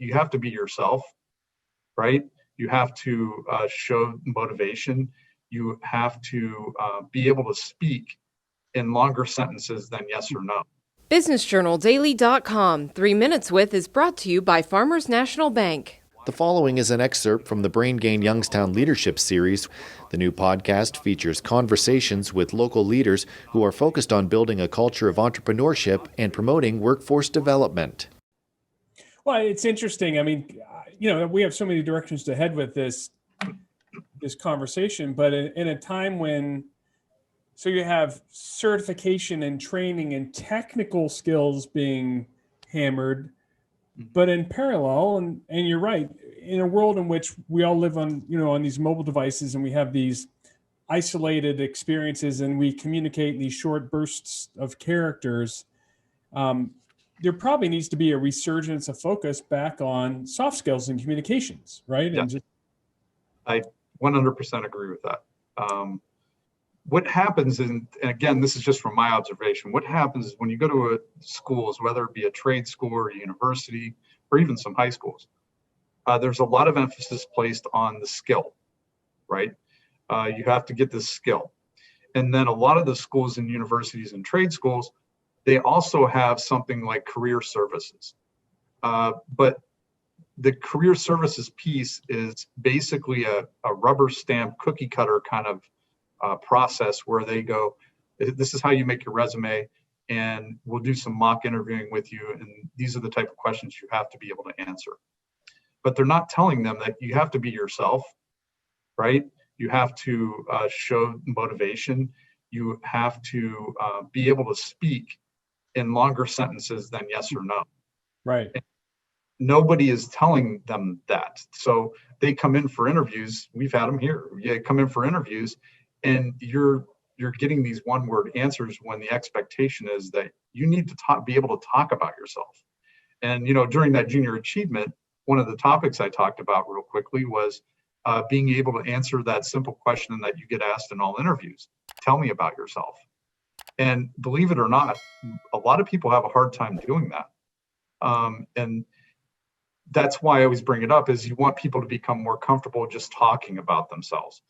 you have to be yourself, right? You have to show motivation. You have to be able to speak in longer sentences than yes or no. BusinessJournalDaily.com 3 Minutes With is brought to you by Farmers National Bank. The following is an excerpt from the Brain Gain Youngstown Leadership Series. The new podcast features conversations with local leaders who are focused on building a culture of entrepreneurship and promoting workforce development. Well, it's interesting. I mean, we have so many directions to head with this conversation, but in a time when, so you have certification and training and technical skills being hammered, but in parallel, and you're right, in a world in which we all live on these mobile devices and we have these isolated experiences and we communicate in these short bursts of characters, there probably needs to be a resurgence of focus back on soft skills and communications, right? Yeah. I 100% agree with that. What happens, and again, this is just from my observation, what happens is when you go to schools, whether it be a trade school or a university, or even some high schools, there's a lot of emphasis placed on the skill, right? You have to get this skill. And then a lot of the schools and universities and trade schools, they also have something like career services. But the career services piece is basically a rubber stamp cookie cutter kind of process where they go, this is how you make your resume, and we'll do some mock interviewing with you, and these are the type of questions you have to be able to answer. But they're not telling them that you have to be yourself, right? You have to show motivation. You have to be able to speak in longer sentences than yes or no. Right. And nobody is telling them that. So they come in for interviews. We've had them here. You come in for interviews, and you're getting these one-word answers when the expectation is that you need to be able to talk about yourself. And during that junior achievement, one of the topics I talked about real quickly was being able to answer that simple question that you get asked in all interviews. Tell me about yourself. And believe it or not, a lot of people have a hard time doing that. And that's why I always bring it up, is you want people to become more comfortable just talking about themselves,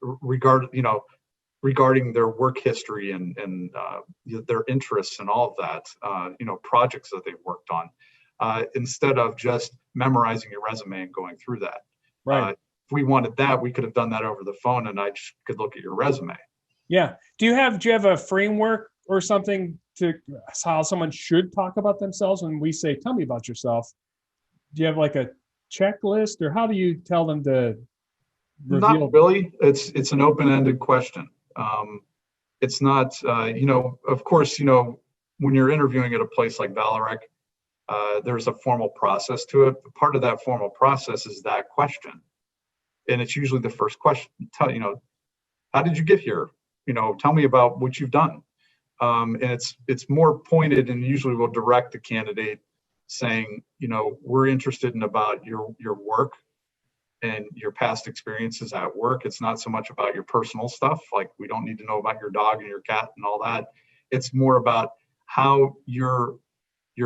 regarding their work history and their interests and all of that, projects that they've worked on, instead of just memorizing your resume and going through that. Right. If we wanted that, we could have done that over the phone, and I just could look at your resume. Yeah. Do you have a framework or something to how someone should talk about themselves when we say, tell me about yourself? Do you have like a checklist, or how do you tell them to reveal? Not really. It's an open-ended question. It's not, of course, when you're interviewing at a place like Vallourec, there's a formal process to it. Part of that formal process is that question. And it's usually the first question. How did you get here? Tell me about what you've done. And it's more pointed, and usually we'll direct the candidate saying, we're interested in about your work and your past experiences at work. It's not so much about your personal stuff. Like, we don't need to know about your dog and your cat and all that. It's more about how your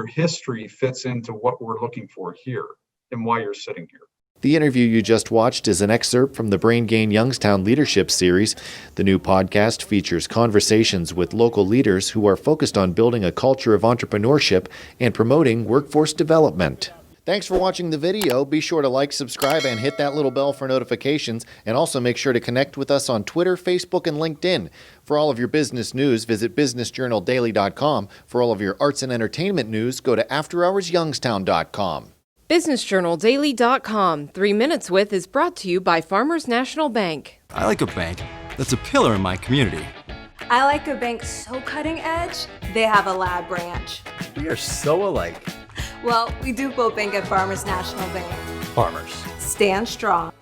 history fits into what we're looking for here and why you're sitting here. The interview you just watched is an excerpt from the Brain Gain Youngstown Leadership Series. The new podcast features conversations with local leaders who are focused on building a culture of entrepreneurship and promoting workforce development. Thanks for watching the video. Be sure to like, subscribe, and hit that little bell for notifications. And also make sure to connect with us on Twitter, Facebook, and LinkedIn. For all of your business news, visit BusinessJournalDaily.com. For all of your arts and entertainment news, go to AfterHoursYoungstown.com. BusinessJournalDaily.com 3 Minutes With is brought to you by Farmers National Bank. I like a bank that's a pillar in my community. I like a bank so cutting edge, they have a lab branch. We are so alike. Well, we do both bank at Farmers National Bank. Farmers. Stand strong.